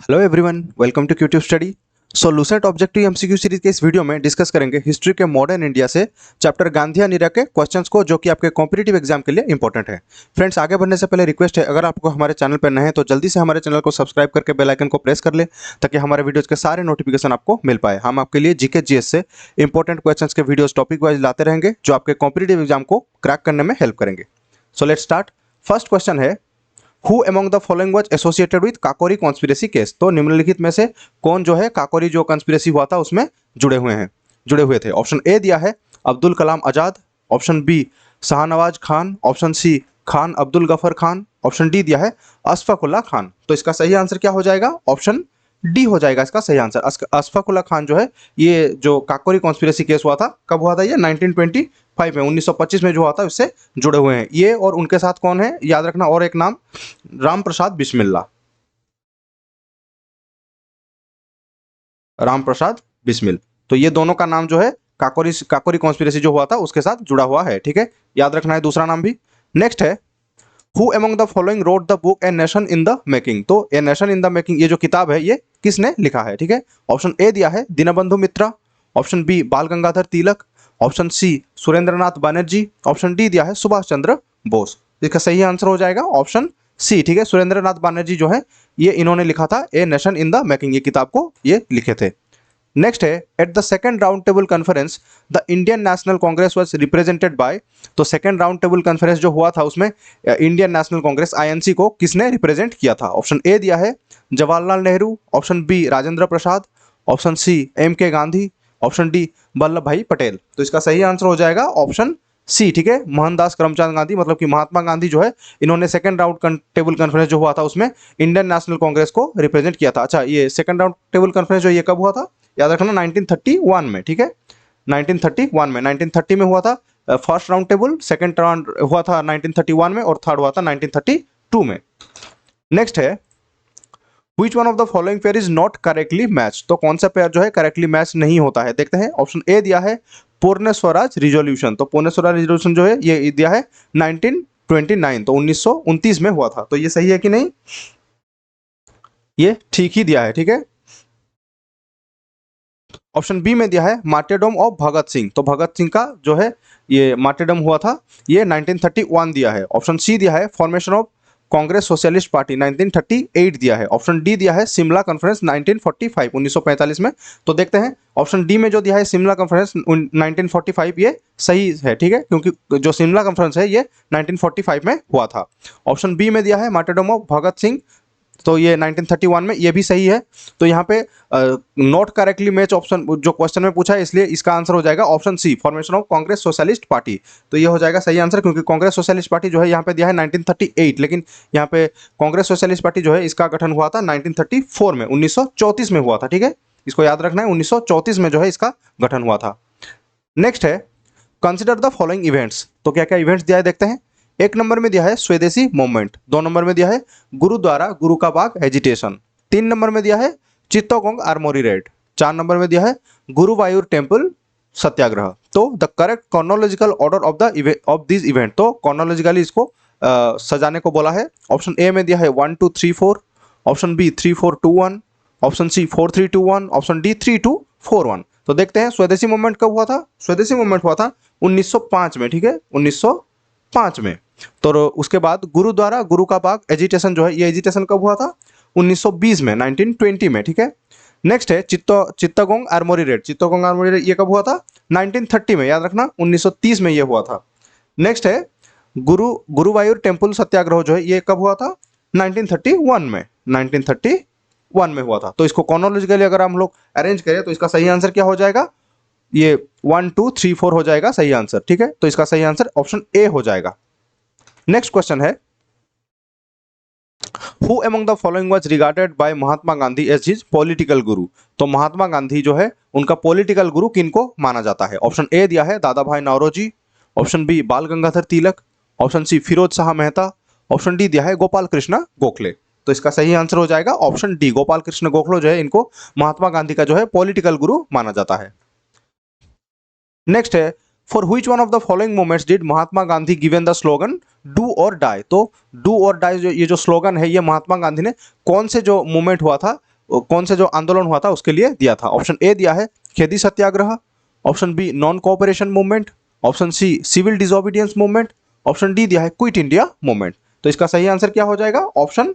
Hello everyone, welcome to Qtube study. Lucent objective MCQ series के इस video में discuss करेंगे हिस्ट्री के मॉडर्न इंडिया से चैप्टर गांधी एंड इरा के क्वेश्चंस को, जो कि आपके कॉम्पिटिटिव एग्जाम के लिए इंपॉर्टेंट है। फ्रेंड्स, आगे बढ़ने से पहले रिक्वेस्ट है, अगर आपको हमारे चैनल पर नए हैं तो जल्दी से हमारे चैनल को सब्सक्राइब करके बेल आइकन को प्रेस कर ले, ताकि हमारे वीडियोज के सारे नोटिफिकेशन आपको मिल पाए। हम आपके लिए जीके जीएस से इंपॉर्टेंट क्वेश्चन के वीडियोज टॉपिक वाइज लाते रहेंगे, जो आपके कॉम्पिटिटिव एग्जाम को क्रैक करने में हेल्प करेंगे। So let's start. First question है, Who among the following was associated with Kakori conspiracy case. तो निम्नलिखित में से कौन जो है काकोरी जो कॉन्स्पिरेसी हुआ था उसमें जुड़े हुए थे। ऑप्शन ए दिया है Abdul Kalam Azad, option B Shahnawaz Khan, option C Khan Abdul Ghaffar Khan, option D दिया है अशफाकुल्ला खान। तो इसका सही आंसर क्या हो जाएगा? ऑप्शन डी हो जाएगा इसका सही आंसर। अशफाकुल्ला खान जो है, ये जो काकोरी कॉन्स्पिरेसी केस हुआ था, कब हुआ था? ये 1925 में, 1925 में जो हुआ था, उससे जुड़े हुए हैं ये। और उनके साथ कौन है याद रखना, और एक नाम, राम प्रसाद बिस्मिल्ला। राम प्रसाद बिस्मिल। तो ये दोनों का नाम जो है काकोरी कॉन्स्पिरेसी जो हुआ था उसके साथ जुड़ा हुआ है, ठीक है, याद रखना है दूसरा नाम भी। नेक्स्ट है, who among the following wrote the book a nation in the making. तो a nation in the making, ये जो किताब है, ये किसने लिखा है? ठीक है, ऑप्शन ए दिया है दीनबंधु मित्रा, option B Bal Gangadhar Tilak, option C Surendranath Banerjee, option D दिया है सुभाष चंद्र बोस। इसका सही आंसर हो जाएगा ऑप्शन सी, ठीक है, सुरेंद्रनाथ बनर्जी जो है, ये इन्होंने लिखा था ए नेशन इन द मेकिंग, ये किताब को ये लिखे थे। नेक्स्ट है, at the second round table conference the Indian national Congress was represented by. तो सेकंड राउंड टेबल कॉन्फ्रेंस जो हुआ था उसमें इंडियन नेशनल कांग्रेस आईएनसी को किसने रिप्रेजेंट किया था? ऑप्शन ए दिया है Jawaharlal Nehru, option B Rajendra Prasad, option C M के गांधी, ऑप्शन डी वल्लभ भाई पटेल। तो इसका सही आंसर हो जाएगा ऑप्शन सी, ठीक है, मोहनदास करमचंद गांधी, मतलब कि महात्मा गांधी जो है, इन्होंने सेकंड राउंड टेबल कॉन्फ्रेंस जो हुआ था उसमें इंडियन नेशनल कांग्रेस को रिप्रेजेंट किया था। अच्छा, ये सेकंड राउंड टेबल कॉन्फ्रेंस जो ये कब हुआ था? याद रखना 1931 में, ठीक है, 1931 में, 1930 में हुआ था first round table, second round हुआ था 1931 में, और थर्ड हुआ था 1932 में। नेक्स्ट है, Which one of the following pair is not correctly matched। तो कौन सा पेयर जो है करेक्टली मैच नहीं होता है, देखते हैं। ऑप्शन ए दिया है पूर्ण स्वराज रिजोल्यूशन। तो पूर्ण स्वराज रिजोल्यूशन जो है ये दिया है 1929, तो 1929 में हुआ था। तो ये सही है कि नहीं? ये ठीक ही दिया है, ठीक है। ऑप्शन बी में दिया है मार्टेडम ऑफ भगत सिंह। तो भगत सिंह का जो है ये मार्टेडम हुआ था, ये 1931 दिया है। ऑप्शन सी दिया है formation of Congress Socialist party, 1938 दिया है। ऑप्शन डी दिया है सिमला कॉन्फ्रेंस 1945, 1945 में। तो देखते हैं ऑप्शन डी में जो दिया है सिमला कॉन्फ्रेंस 1945, ये सही है, ठीक है, क्योंकि जो सिमला कॉन्फ्रेंस है ये 1945 में हुआ था। ऑप्शन बी में दिया है मार्टेडम ऑफ भगत सिंह, तो ये 1931 में, ये भी सही है। तो यहाँ पे नॉट करेक्टली मैच ऑप्शन जो क्वेश्चन में पूछा है, इसलिए इसका आंसर हो जाएगा option C, formation of Congress Socialist Party. तो ये हो जाएगा सही आंसर, क्योंकि कांग्रेस सोशलिस्ट पार्टी जो है यहाँ पे दिया है 1938, लेकिन यहाँ पे कांग्रेस सोशलिस्ट पार्टी जो है इसका गठन हुआ था 1934 में, 1934 में हुआ था, ठीक है, इसको याद रखना है, 1934 में जो है इसका गठन हुआ था। नेक्स्ट है, कंसिडर द फॉलोइंग इवेंट्स। तो क्या क्या इवेंट्स दिया है देखते हैं। एक नंबर में दिया है स्वदेशी मूवमेंट, दो नंबर में दिया है गुरुद्वारा गुरु का बाग एजिटेशन, तीन नंबर में दिया है चित्तौगंग आर्मोरी रेड, चार नंबर में दिया है गुरुवायूर टेम्पल सत्याग्रह। तो the correct chronological order of this event, तो कॉर्नोलॉजिकली इसको सजाने को बोला है। ऑप्शन ए में दिया है 1 2 3 4, option B 3 4 2 1, option C 4 3 2 1, option D 3 2 4 1। तो देखते हैं स्वदेशी मूवमेंट कब हुआ था। स्वदेशी मूवमेंट हुआ था 1905 में, ठीक है, 1905 में। तो उसके बाद गुरुद्वारा गुरु का बाग एजिटेशन जो है, ये एजिटेशन कब हुआ था? 1920 में, 1920 में, ठीक है। नेक्स्ट है Chittagong armoury red. चित्तौगंग armoury red ये कब हुआ था? 1930 में, याद रखना 1930 में ये हुआ था। नेक्स्ट है गुरुवायूर टेम्पल सत्याग्रह जो है, ये कब हुआ था? 1931 में, 1931 में हुआ था। तो इसको कॉर्नोलॉजिकली अगर हम लोग अरेंज करें तो इसका सही आंसर क्या हो जाएगा? ये 1 2 3 4 हो जाएगा सही आंसर, ठीक है। तो इसका सही आंसर ऑप्शन ए हो जाएगा। नेक्स्ट क्वेश्चन है, who among the following was regarded by Mahatma Gandhi as his political guru. तो महात्मा गांधी जो है उनका पॉलिटिकल गुरु किनको माना जाता है? ऑप्शन ए दिया है दादा भाई Naoroji, option B Bal Gangadhar Tilak, option C Feroze Shah Mehta, option D दिया है गोपाल कृष्ण गोखले। तो इसका सही आंसर हो जाएगा ऑप्शन डी, गोपाल कृष्ण गोखले जो है, इनको महात्मा गांधी का जो है पॉलिटिकल गुरु माना जाता है। नेक्स्ट है, for which one of the following movements did Mahatma Gandhi given the slogan do और डाई। तो डू और डाई ये जो स्लोगन है, ये महात्मा गांधी ने कौन से जो मूवमेंट हुआ था कौन से जो आंदोलन हुआ था उसके लिए दिया था। ऑप्शन ए दिया है Kheda satyagraha, option B non cooperation movement, option C civil disobedience movement, option D दिया है क्विट इंडिया मूवमेंट। तो इसका सही आंसर क्या हो जाएगा? ऑप्शन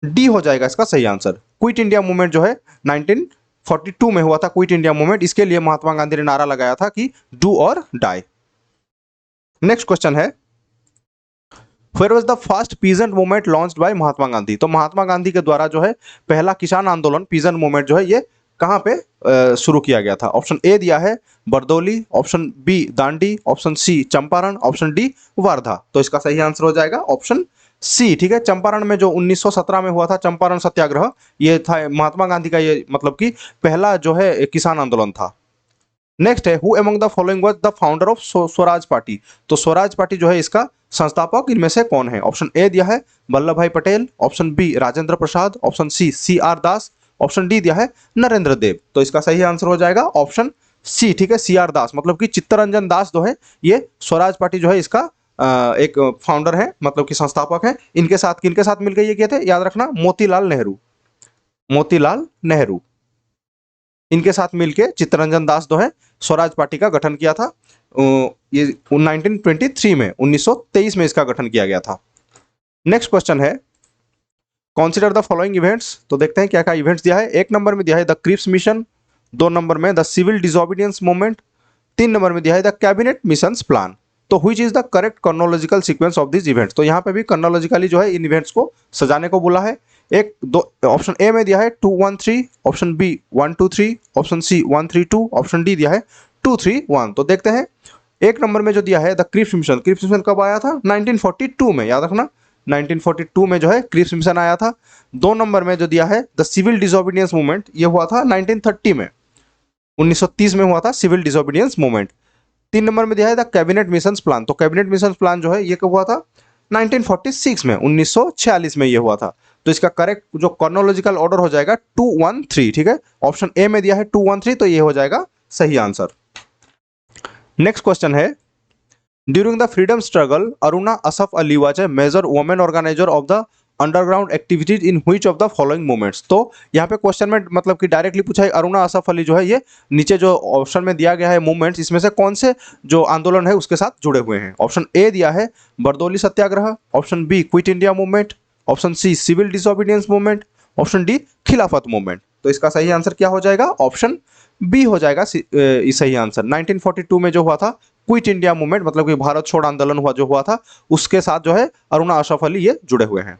डी हो जाएगा इसका सही आंसर। क्विट इंडिया मूवमेंट जो है 1942 में हुआ था, क्विट इंडिया मूवमेंट। इसके लिए महात्मा गांधी ने नारा लगाया था कि डू और डाई। नेक्स्ट क्वेश्चन है where was the first peasant movement launched by Mahatma Gandhi. तो महात्मा गांधी के द्वारा जो है पहला किसान आंदोलन पीजेंट मूवमेंट जो है ये कहाँ पे शुरू किया गया था। ऑप्शन ए दिया है Bardoli, option B Dandi, option C Champaran, option D Wardha. तो इसका सही आंसर हो जाएगा ऑप्शन सी। ठीक है, चंपारण में जो 1917 में हुआ था चंपारण सत्याग्रह, ये था महात्मा गांधी का ये मतलब कि पहला जो है किसान आंदोलन था। नेक्स्ट है who among the following was the founder of Swaraj party. तो स्वराज पार्टी जो है इसका संस्थापक इनमें से कौन है। ऑप्शन ए दिया है वल्लभ भाई Patel, option B Rajendra Prasad, option C C R दास, ऑप्शन डी दिया है नरेंद्र देव। तो इसका सही आंसर हो जाएगा ऑप्शन सी। ठीक है, सी आर दास मतलब कि चित्तरंजन दास जो है ये स्वराज पार्टी जो है इसका एक फाउंडर है, मतलब कि संस्थापक है। इनके साथ किनके साथ मिलकर ये किए थे, याद रखना, मोतीलाल नेहरू, मोतीलाल नेहरू इनके साथ मिलके चित्तरंजन दास जो है स्वराज पार्टी का गठन किया था। ये 1923 में 1923 में इसका गठन किया गया था। नेक्स्ट क्वेश्चन है कॉन्सिडर द फॉलोइंग इवेंट्स। तो देखते हैं क्या क्या इवेंट्स दिया है। एक नंबर में दिया है द क्रिप्स मिशन, दो नंबर में द सिविल डिसोबीडियंस मूवमेंट, तीन नंबर में दिया है द कैबिनेट मिशंस प्लान। तो which is the correct chronological sequence of this events. तो यहाँ पे भी क्रोनोलॉजिकली जो है इन इवेंट्स को सजाने को बोला है। एक दो ऑप्शन ए में दिया है 213, option B 123, option C 132, option D दिया है 231। तो देखते हैं एक नंबर में जो दिया है the Cripps mission, Cripps mission कब आया था? 1942 में, याद रखना 1942 में जो है क्रिप्स मिशन आया था। दो नंबर में जो दिया है द सिविल डिसोबीडियंस मूवमेंट, ये हुआ था 1930 में, 1930 में हुआ था सिविल डिसोबीडियंस मूवमेंट। तीन नंबर में दिया है द कैबिनेट मिशंस प्लान। तो कैबिनेट मिशंस प्लान जो है ये कब हुआ था? 1946 में, 1946 में ये हुआ था। तो इसका करेक्ट जो क्रोनोलॉजिकल ऑर्डर हो जाएगा 213। ठीक है, ऑप्शन ए में दिया है 213, तो ये हो जाएगा सही आंसर। नेक्स्ट क्वेश्चन है during the freedom struggle Aruna Asaf Ali was a major women organizer of the underground activities in which of the following movements. तो यहाँ पे क्वेश्चन में मतलब कि डायरेक्टली पूछा है अरुणा असफ अली जो है ये नीचे जो ऑप्शन में दिया गया है मूवमेंट्स, इसमें से कौन से जो आंदोलन है उसके साथ जुड़े हुए हैं। ऑप्शन ए दिया है Bardoli satyagraha, option B quit India movement, option C civil disobedience movement, option D Khilafat movement. तो इसका सही आंसर क्या हो जाएगा? ऑप्शन बी हो जाएगा सही आंसर। 1942 में जो हुआ था क्विट इंडिया मूवमेंट, मतलब कि भारत छोड़ आंदोलन हुआ जो हुआ था, उसके साथ जो है अरुणा असफ अली ये जुड़े हुए हैं।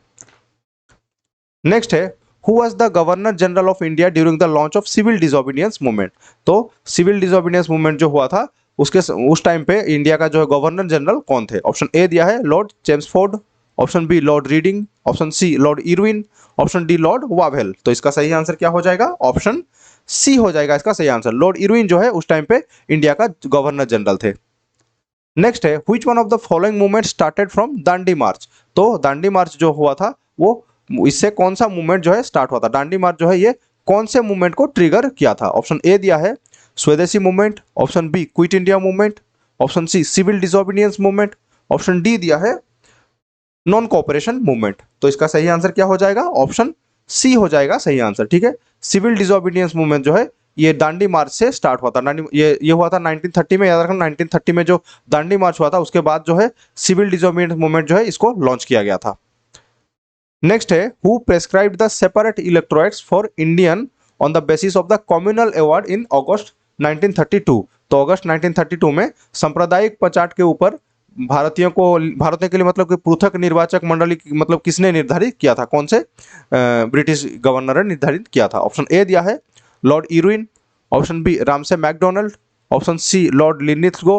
नेक्स्ट है who was the governor general of India during the launch of civil disobedience movement. तो सिविल डिसोबीडियंस मूवमेंट जो हुआ था उसके उस टाइम पे इंडिया का जो है गवर्नर जनरल कौन थे। ऑप्शन ए दिया है Lord Chelmsford, option B Lord Reading, option C Lord Irwin, option D Lord Wavell. तो इसका सही आंसर क्या हो जाएगा? ऑप्शन सी हो जाएगा इसका सही आंसर। लॉर्ड इरविन जो है उस टाइम पे इंडिया का गवर्नर जनरल थे। नेक्स्ट है which one of the following movement started from Dandi march. तो दांडी मार्च जो हुआ था वो इससे कौन सा मूवमेंट जो है स्टार्ट हुआ था। दांडी मार्च जो है ये कौन से मूवमेंट को ट्रिगर किया था। ऑप्शन ए दिया है swadeshi movement, option B quit India movement, option C civil disobedience movement, option D दिया है नॉन कोऑपरेशन मूवमेंट। तो इसका सही आंसर क्या हो जाएगा? ऑप्शन सी हो जाएगा सही आंसर। ठीक है, सिविल डिसोबीडियंस मूवमेंट जो है ये दांडी मार्च से स्टार्ट हुआ था। ये हुआ था 1930 में, याद रखना 1930 में जो दांडी मार्च हुआ था उसके बाद जो है सिविल डिसोबीडियंस मूवमेंट जो है इसको लॉन्च किया गया था। नेक्स्ट है who prescribed the separate electorates for Indian on the basis of the communal award in August 1932। तो अगस्त 1932 में सांप्रदायिक पचाट के ऊपर भारतीयों के लिए मतलब कि पृथक निर्वाचक मंडली मतलब किसने निर्धारित किया था, कौन से ब्रिटिश गवर्नर ने निर्धारित किया था। ऑप्शन ए दिया है Lord Irwin, option B Ramsay MacDonald, option C Lord Linlithgow,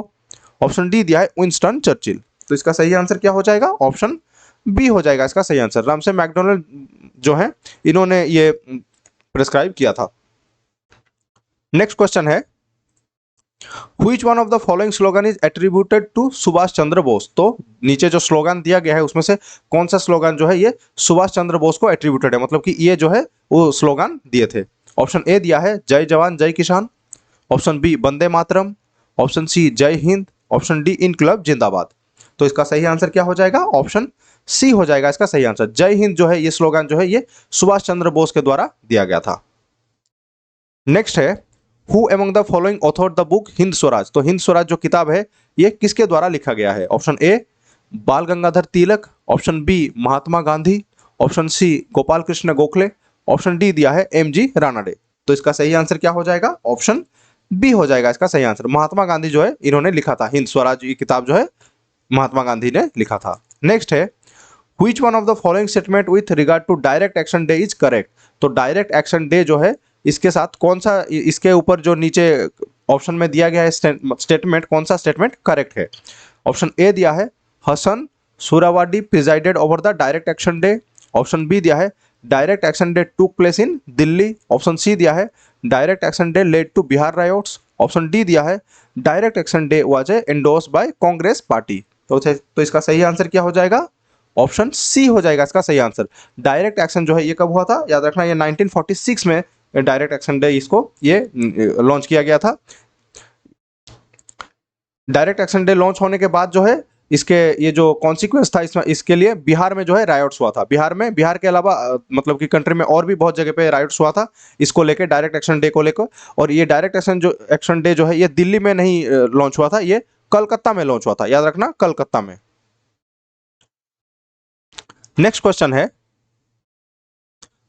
option D दिया है विंस्टन चर्चिल। तो इसका सही आंसर क्या हो जाएगा? ऑप्शन बी हो जाएगा इसका सही आंसर। रामसे मैकडोनल्ड जो है इन्होंने ये प्रेस्क्राइब किया था। नेक्स्ट क्वेश्चन है Which one of the following slogan is attributed to Subhash Chandra Bose. तो नीचे जो स्लोगन दिया गया है उसमें से कौन सा स्लोगन जो है ये सुभाष चंद्र बोस को एट्रीब्यूटेड है, मतलब कि ये जो है वो स्लोगन दिए थे। ऑप्शन ए दिया है जय जवान जय किसान, option B Vande Mataram, option C जय हिंद, ऑप्शन डी इनकलाब जिंदाबाद। तो इसका सही आंसर क्या हो जाएगा? ऑप्शन सी हो जाएगा इसका सही आंसर। जय हिंद जो है ये स्लोगन जो है ये सुभाष चंद्र बोस के द्वारा दिया गया था। नेक्स्ट है who among the following author the book Hind Swaraj. तो हिंद स्वराज जो किताब है ये किसके द्वारा लिखा गया है? Option A Bal Gangadhar Tilak, option B Mahatma Gandhi, option C Gopal Krishna Gokhale, option D दिया है एमजी रानाडे। तो इसका सही आंसर क्या हो जाएगा? ऑप्शन बी हो जाएगा इसका सही आंसर। महात्मा गांधी जो है इन्होंने लिखा था, हिंद स्वराज ये किताब जो है महात्मा गांधी ने लिखा था। नेक्स्ट है Which one of the following statement with regard to direct action day is correct? तो डायरेक्ट एक्शन डे जो है इसके साथ कौन सा, इसके ऊपर जो नीचे ऑप्शन में दिया गया है स्टेटमेंट, कौन सा स्टेटमेंट करेक्ट है? ऑप्शन ए दिया है Hasan Suhrawardy presided over the direct action day, option B दिया है direct action day took place in Delhi, option C दिया है direct action day led to Bihar riots, option D दिया है direct action day was endorsed by Congress party. तो इसका सही answer क्या हो जाएगा? ऑप्शन सी हो जाएगा इसका सही आंसर। डायरेक्ट एक्शन जो है ये कब हुआ था? याद रखना ये 1946 में डायरेक्ट एक्शन डे इसको ये लॉन्च किया गया था। डायरेक्ट एक्शन डे लॉन्च होने के बाद जो है इसके ये जो कॉन्सिक्वेंस था इसके लिए बिहार में जो है रायोट्स हुआ था। बिहार के अलावा मतलब कि कंट्री में और भी बहुत जगह पे रायोट्स हुआ था इसको लेके, डायरेक्ट एक्शन डे को लेकर। और ये डायरेक्ट एक्शन डे जो है ये दिल्ली में नहीं लॉन्च हुआ था, ये कलकत्ता में लॉन्च हुआ था, याद रखना कलकत्ता में। नेक्स्ट क्वेश्चन है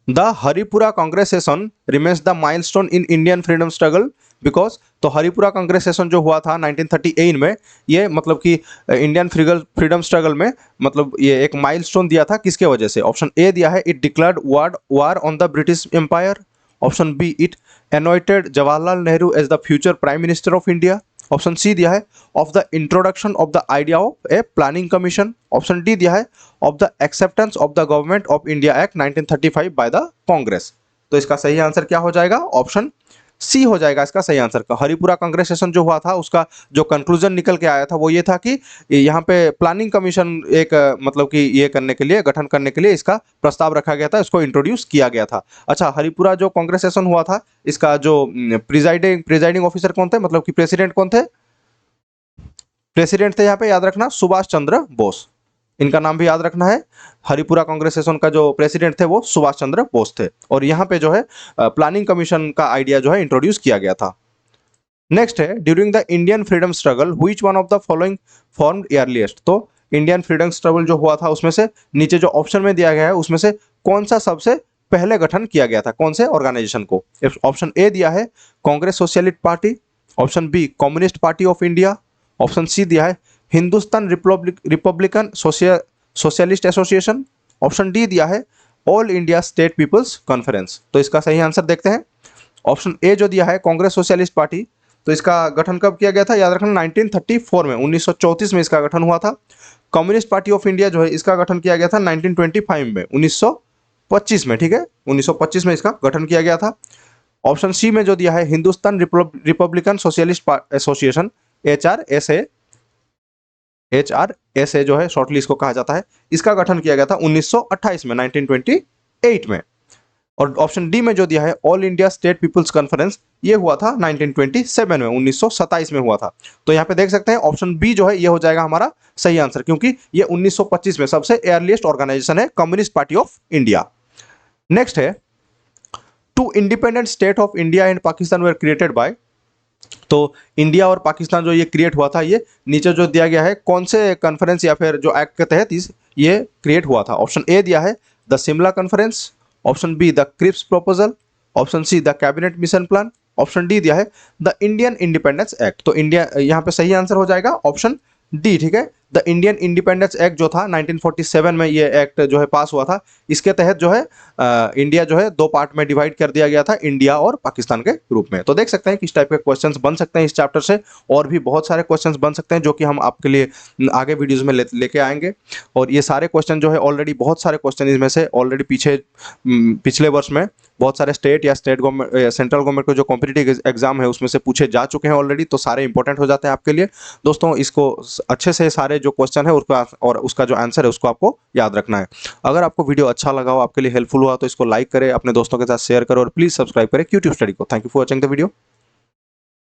the Haripura Congress session remains the milestone in Indian freedom struggle because. तो हरिपुरा कांग्रेस सेशन जो हुआ था 1938 में, ये मतलब कि इंडियन फ्रीडम स्ट्रगल में मतलब ये एक माइलस्टोन दिया था, किसके वजह से? ऑप्शन ए दिया है it declared war on the British empire, option B it anointed Jawaharlal Nehru as the future prime minister of India, option C दिया है of the introduction of the idea of a planning commission, option D दिया है of the acceptance of the government of India act 1935 by the Congress. तो इसका सही answer क्या हो जाएगा? ऑप्शन सी हो जाएगा इसका सही आंसर का। हरिपुरा कांग्रेस सेशन जो हुआ था उसका जो कंक्लूजन निकल के आया था वो ये था कि यहाँ पे प्लानिंग कमीशन एक मतलब कि ये करने के लिए, गठन करने के लिए इसका प्रस्ताव रखा गया था, इसको इंट्रोड्यूस किया गया था। अच्छा, हरिपुरा जो कांग्रेस सेशन हुआ था इसका जो प्रिजाइडिंग ऑफिसर कौन थे, मतलब कि प्रेसिडेंट कौन थे? प्रेसिडेंट थे यहाँ पे याद रखना सुभाष चंद्र बोस, इनका नाम भी याद रखना है। हरिपुरा कांग्रेस सेशन का जो प्रेसिडेंट थे वो सुभाष चंद्र बोस थे, और यहाँ पे जो है प्लानिंग कमीशन का आइडिया जो है इंट्रोड्यूस किया गया था। नेक्स्ट है during the Indian freedom struggle which one of the following formed earliest. तो इंडियन फ्रीडम स्ट्रगल जो हुआ था उसमें से नीचे जो ऑप्शन में दिया गया है उसमें से कौन सा सबसे पहले गठन किया गया था, कौन से ऑर्गेनाइजेशन को? ऑप्शन ए दिया है Congress Socialist Party, option B Communist party of India, option C दिया है Hindustan Republican Socialist Association, option D दिया है All India State People's Conference. तो इसका सही आंसर देखते हैं। ऑप्शन ए जो दिया है कांग्रेस सोशलिस्ट पार्टी, तो इसका गठन कब किया गया था? याद रखना 1934 में, 1934 में इसका गठन हुआ था। कम्युनिस्ट पार्टी ऑफ इंडिया जो है इसका गठन किया गया था 1925 में, 1925 में, ठीक है, 1925 में इसका गठन किया गया था। ऑप्शन सी में जो दिया है Hindustan Republican Socialist association HRSA जो है शॉर्टली इसको कहा जाता है, इसका गठन किया गया था 1928 में, 1928 में। और ऑप्शन डी में जो दिया है All India State People's Conference, ये हुआ था 1927 में, 1927 में हुआ था। तो यहाँ पे देख सकते हैं ऑप्शन बी जो है ये हो जाएगा हमारा सही आंसर, क्योंकि ये 1925 में सबसे अर्लीस्ट ऑर्गेनाइजेशन है communist party of India. Next है two independent state of India and Pakistan were created by. तो इंडिया और पाकिस्तान जो ये क्रिएट हुआ था, ये नीचे जो दिया गया है कौन से कॉन्फ्रेंस या फिर जो एक्ट के तहत ये क्रिएट हुआ था? ऑप्शन ए दिया है the Shimla Conference, option B the Cripps proposal, option C the Cabinet Mission Plan, option D दिया है द इंडियन इंडिपेंडेंस एक्ट। तो इंडिया यहाँ पे सही आंसर हो जाएगा ऑप्शन डी, ठीक है। द इंडियन इंडिपेंडेंस एक्ट जो था 1947 में ये एक्ट जो है पास हुआ था, इसके तहत जो है इंडिया जो है दो पार्ट में डिवाइड कर दिया गया था, इंडिया और पाकिस्तान के रूप में। तो देख सकते हैं किस टाइप के क्वेश्चंस बन सकते हैं इस चैप्टर से, और भी बहुत सारे क्वेश्चंस बन सकते हैं जो कि हम आपके लिए आगे वीडियोज में लेके आएंगे। और ये सारे क्वेश्चन जो है ऑलरेडी बहुत सारे क्वेश्चन इसमें से ऑलरेडी पिछले वर्ष में बहुत सारे स्टेट या सेंट्रल गवर्नमेंट को जो कॉम्पिटिटिव एग्जाम है उसमें से पूछे जा चुके हैं ऑलरेडी, तो सारे इंपॉर्टेंट हो जाते हैं आपके लिए। दोस्तों इसको अच्छे से सारे जो क्वेश्चन है उसका और उसका जो आंसर है उसको आपको याद रखना है। अगर आपको वीडियो अच्छा लगा हो, आपके लिए हेल्पफुल हुआ, तो इसको लाइक करें, अपने दोस्तों के साथ शेयर करें और प्लीज़ सब्सक्राइब करें क्यूट्यूब स्टडी को। Thank you for watching the video.